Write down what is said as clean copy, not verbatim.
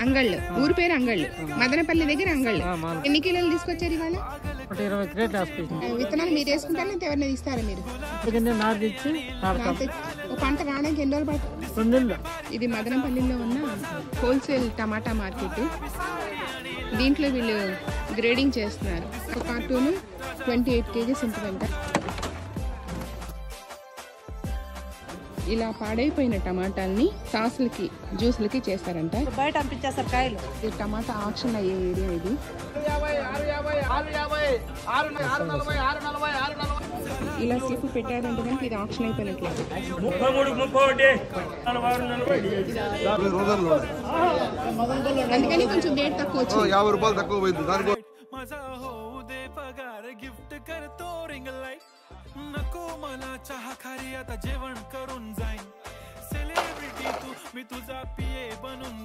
అంగళ్ళు ఊరి పేరు అంగళ్ళు మదనపల్లి దగ్గర అంగళ్ళు ఎన్ని కిలోలు తీసుకొచ్చారు ఇవాళ 20 క్రేట్లు విత్తనాలు మీరు వేసుకుంటారా లేకపోతే ఎవరైనా ఇస్తారా మీరు ఒక పంట రావడానికి ఎన్ని రోజులు పడుతుంది ఇది మదనపల్లిలో ఉన్న హోల్సేల్ టమాటా మార్కెట్ దీంట్లో వీళ్ళు గ్రేడింగ్ చేస్తున్నారు ఒక కార్టూను 28 kgs ఉంటుందంట ఇలా పాడైపోయిన టమాటాల్ని సాసులకి జ్యూస్లకి చేస్తారంట బయట పంపించేస్తారు కాయలు ఈ టమాటా ఆక్షన్ అయ్యే ఏరియా ఇది ఇలా సిప్పు పెట్టారంటే కనుక ఇది ఆక్షన్ అయిపోయినట్లేదు అందుకని కొంచెం రేట్ తక్కువ వచ్చింది 50 రూపాయలు తక్కువ పోయింది गिफ्ट करतो रिंग लाईट नको मला चहा खारी आता जेवण करून जाईन सेलिब्रिटी तू मी तुझा पिये बनून